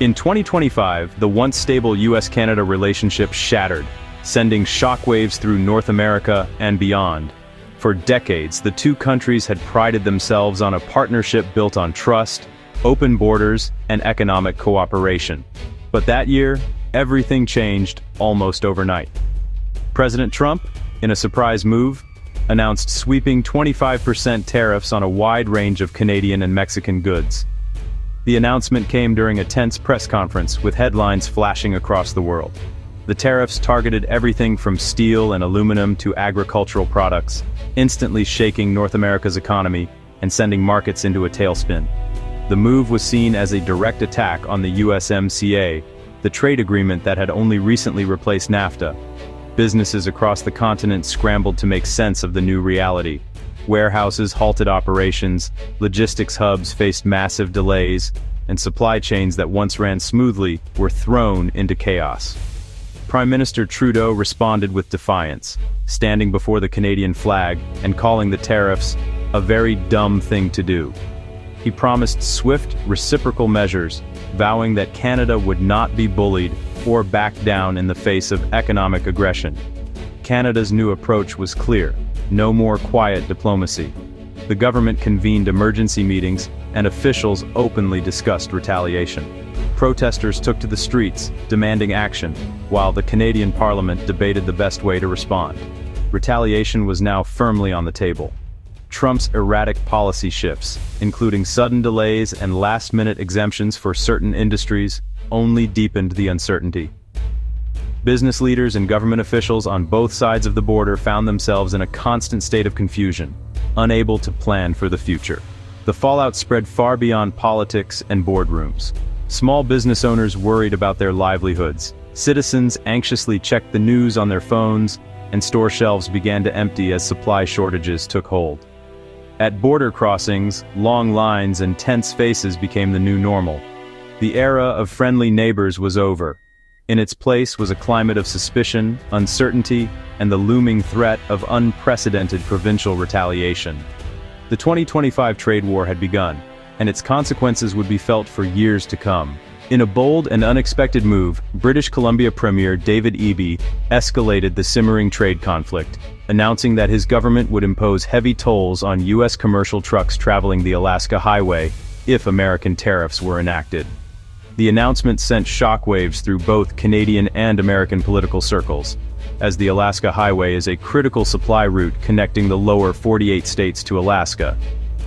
In 2025, the once stable U.S. Canada relationship shattered, sending shockwaves through North America and beyond. For decades, the two countries had prided themselves on a partnership built on trust, open borders, and economic cooperation. But that year, everything changed almost overnight. President Trump, in a surprise move, announced sweeping 25% tariffs on a wide range of Canadian and Mexican goods. The announcement came during a tense press conference with headlines flashing across the world. The tariffs targeted everything from steel and aluminum to agricultural products, instantly shaking North America's economy and sending markets into a tailspin. The move was seen as a direct attack on the USMCA, the trade agreement that had only recently replaced NAFTA. Businesses across the continent scrambled to make sense of the new reality. Warehouses halted operations, logistics hubs faced massive delays, and supply chains that once ran smoothly were thrown into chaos. Prime Minister Trudeau responded with defiance, standing before the Canadian flag and calling the tariffs a very dumb thing to do. He promised swift, reciprocal measures, vowing that Canada would not be bullied or back down in the face of economic aggression. Canada's new approach was clear: no more quiet diplomacy. The government convened emergency meetings, and officials openly discussed retaliation. Protesters took to the streets, demanding action, while the Canadian Parliament debated the best way to respond. Retaliation was now firmly on the table. Trump's erratic policy shifts, including sudden delays and last-minute exemptions for certain industries, only deepened the uncertainty. Business leaders and government officials on both sides of the border found themselves in a constant state of confusion, unable to plan for the future. The fallout spread far beyond politics and boardrooms. Small business owners worried about their livelihoods, citizens anxiously checked the news on their phones, and store shelves began to empty as supply shortages took hold. At border crossings, long lines and tense faces became the new normal. The era of friendly neighbors was over. In its place was a climate of suspicion, uncertainty, and the looming threat of unprecedented provincial retaliation. The 2025 trade war had begun, and its consequences would be felt for years to come. In a bold and unexpected move, British Columbia Premier David Eby escalated the simmering trade conflict, announcing that his government would impose heavy tolls on U.S. commercial trucks traveling the Alaska Highway if American tariffs were enacted. The announcement sent shockwaves through both Canadian and American political circles, as the Alaska Highway is a critical supply route connecting the lower 48 states to Alaska,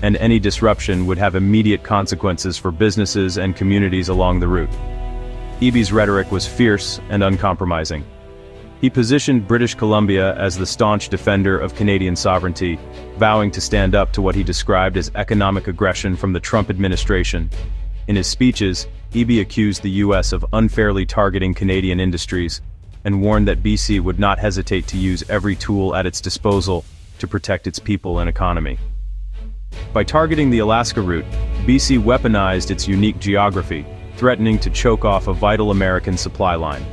and any disruption would have immediate consequences for businesses and communities along the route. Eby's rhetoric was fierce and uncompromising. He positioned British Columbia as the staunch defender of Canadian sovereignty, vowing to stand up to what he described as economic aggression from the Trump administration. In his speeches, Eby accused the U.S. of unfairly targeting Canadian industries, and warned that BC would not hesitate to use every tool at its disposal to protect its people and economy. By targeting the Alaska route, BC weaponized its unique geography, threatening to choke off a vital American supply line.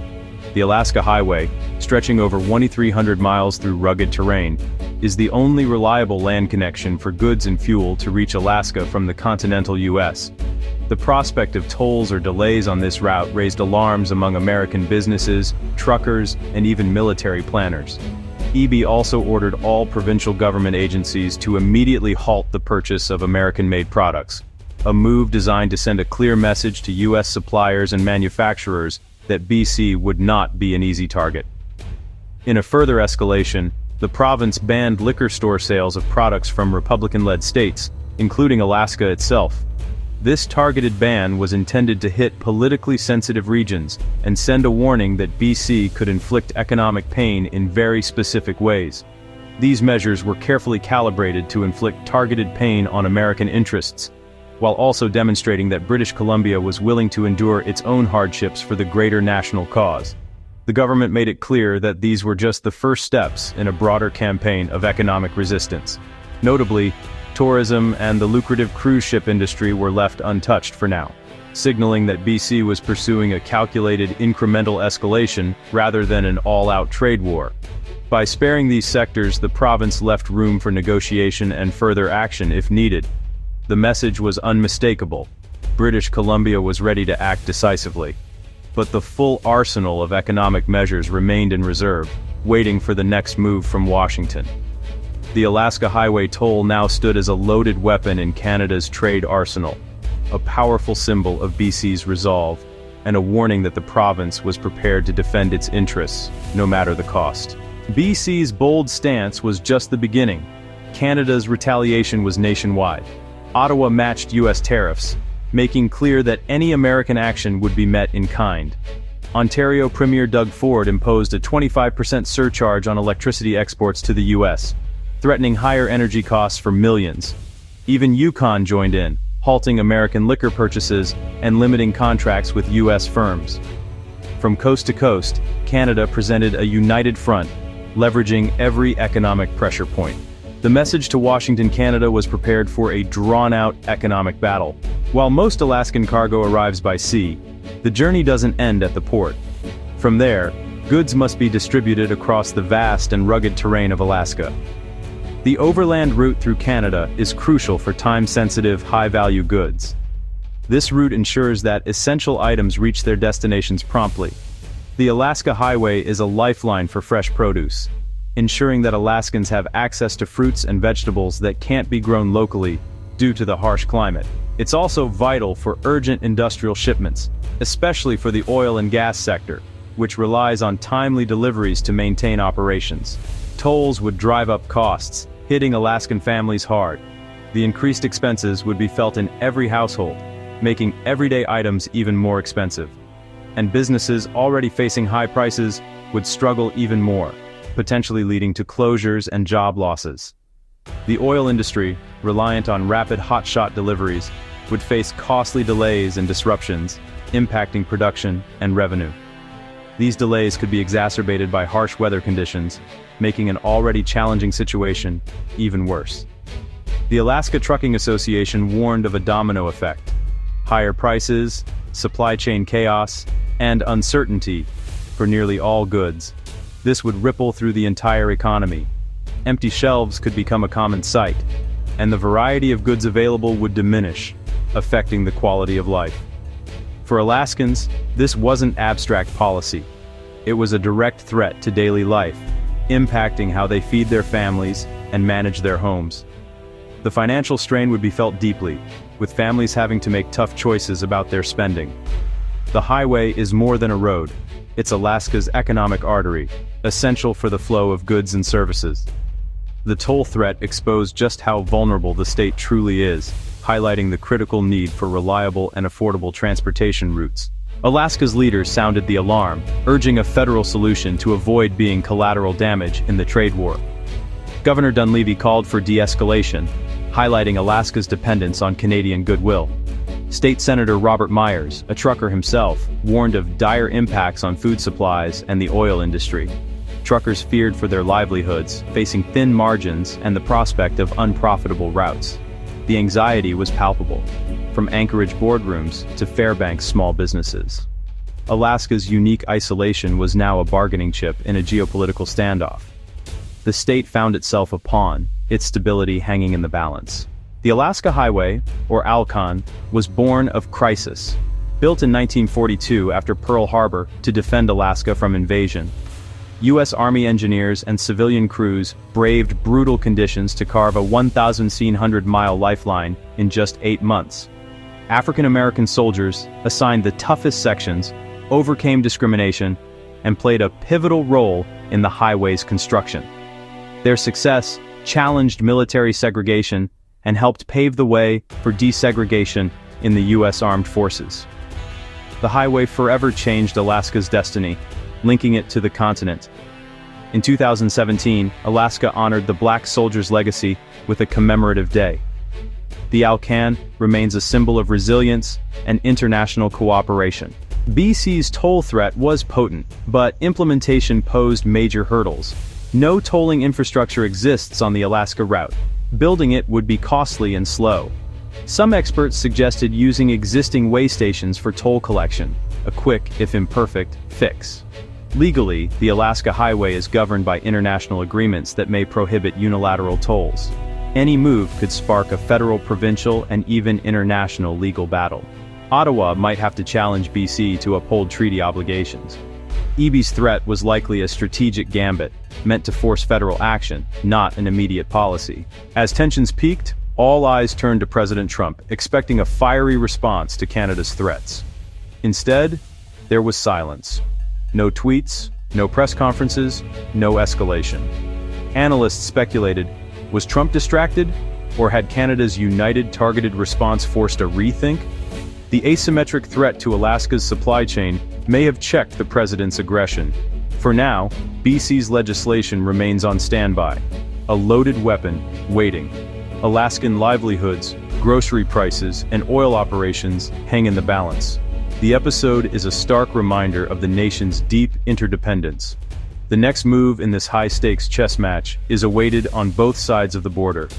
The Alaska Highway, stretching over 2,300 miles through rugged terrain, is the only reliable land connection for goods and fuel to reach Alaska from the continental U.S. The prospect of tolls or delays on this route raised alarms among American businesses, truckers, and even military planners. Eby also ordered all provincial government agencies to immediately halt the purchase of American-made products, a move designed to send a clear message to U.S. suppliers and manufacturers that BC would not be an easy target. In a further escalation, the province banned liquor store sales of products from Republican-led states, including Alaska itself. This targeted ban was intended to hit politically sensitive regions and send a warning that BC could inflict economic pain in very specific ways. These measures were carefully calibrated to inflict targeted pain on American interests, while also demonstrating that British Columbia was willing to endure its own hardships for the greater national cause. The government made it clear that these were just the first steps in a broader campaign of economic resistance. Notably, tourism and the lucrative cruise ship industry were left untouched for now, signaling that BC was pursuing a calculated incremental escalation rather than an all-out trade war. By sparing these sectors, the province left room for negotiation and further action if needed. The message was unmistakable. British Columbia was ready to act decisively. But the full arsenal of economic measures remained in reserve, waiting for the next move from Washington. The Alaska Highway toll now stood as a loaded weapon in Canada's trade arsenal, a powerful symbol of BC's resolve, and a warning that the province was prepared to defend its interests, no matter the cost. BC's bold stance was just the beginning. Canada's retaliation was nationwide. Ottawa matched U.S. tariffs, making clear that any American action would be met in kind. Ontario Premier Doug Ford imposed a 25% surcharge on electricity exports to the U.S., threatening higher energy costs for millions. Even Yukon joined in, halting American liquor purchases and limiting contracts with U.S. firms. From coast to coast, Canada presented a united front, leveraging every economic pressure point. The message to Washington, Canada was prepared for a drawn-out economic battle. While most Alaskan cargo arrives by sea, the journey doesn't end at the port. From there, goods must be distributed across the vast and rugged terrain of Alaska. The overland route through Canada is crucial for time-sensitive, high-value goods. This route ensures that essential items reach their destinations promptly. The Alaska Highway is a lifeline for fresh produce, ensuring that Alaskans have access to fruits and vegetables that can't be grown locally due to the harsh climate. It's also vital for urgent industrial shipments, especially for the oil and gas sector, which relies on timely deliveries to maintain operations. Tolls would drive up costs, hitting Alaskan families hard. The increased expenses would be felt in every household, making everyday items even more expensive. And businesses already facing high prices would struggle even more, potentially leading to closures and job losses. The oil industry, reliant on rapid hotshot deliveries, would face costly delays and disruptions, impacting production and revenue. These delays could be exacerbated by harsh weather conditions, making an already challenging situation even worse. The Alaska Trucking Association warned of a domino effect: higher prices, supply chain chaos, and uncertainty for nearly all goods. This would ripple through the entire economy. Empty shelves could become a common sight, and the variety of goods available would diminish, affecting the quality of life. For Alaskans, this wasn't abstract policy. It was a direct threat to daily life, impacting how they feed their families and manage their homes. The financial strain would be felt deeply, with families having to make tough choices about their spending. The highway is more than a road. It's Alaska's economic artery, essential for the flow of goods and services. The toll threat exposed just how vulnerable the state truly is, highlighting the critical need for reliable and affordable transportation routes. Alaska's leaders sounded the alarm, urging a federal solution to avoid being collateral damage in the trade war. Governor Dunleavy called for de-escalation, highlighting Alaska's dependence on Canadian goodwill. State Senator Robert Myers, a trucker himself, warned of dire impacts on food supplies and the oil industry. Truckers feared for their livelihoods, facing thin margins and the prospect of unprofitable routes. The anxiety was palpable, from Anchorage boardrooms to Fairbanks small businesses. Alaska's unique isolation was now a bargaining chip in a geopolitical standoff. The state found itself a pawn, its stability hanging in the balance. The Alaska Highway, or ALCON, was born of crisis. Built in 1942 after Pearl Harbor to defend Alaska from invasion, U.S. Army engineers and civilian crews braved brutal conditions to carve a 1,700-mile lifeline in just 8 months. African-American soldiers, assigned the toughest sections, overcame discrimination and played a pivotal role in the highway's construction. Their success challenged military segregation and helped pave the way for desegregation in the U.S. Armed Forces. The highway forever changed Alaska's destiny, linking it to the continent. In 2017, Alaska honored the Black soldiers' legacy with a commemorative day. The ALCON remains a symbol of resilience and international cooperation. BC's toll threat was potent, but implementation posed major hurdles. No tolling infrastructure exists on the Alaska route. Building it would be costly and slow. Some experts suggested using existing way stations for toll collection, a quick, if imperfect, fix. Legally, the Alaska Highway is governed by international agreements that may prohibit unilateral tolls. Any move could spark a federal, provincial, and even international legal battle. Ottawa might have to challenge BC to uphold treaty obligations. EB's threat was likely a strategic gambit, meant to force federal action, not an immediate policy. As tensions peaked, all eyes turned to President Trump, expecting a fiery response to Canada's threats. Instead, there was silence. No tweets, no press conferences, no escalation. Analysts speculated, was Trump distracted, or had Canada's united targeted response forced a rethink? The asymmetric threat to Alaska's supply chain may have checked the president's aggression. For now, BC's legislation remains on standby, a loaded weapon, waiting. Alaskan livelihoods, grocery prices, and oil operations hang in the balance. The episode is a stark reminder of the nation's deep interdependence. The next move in this high-stakes chess match is awaited on both sides of the border.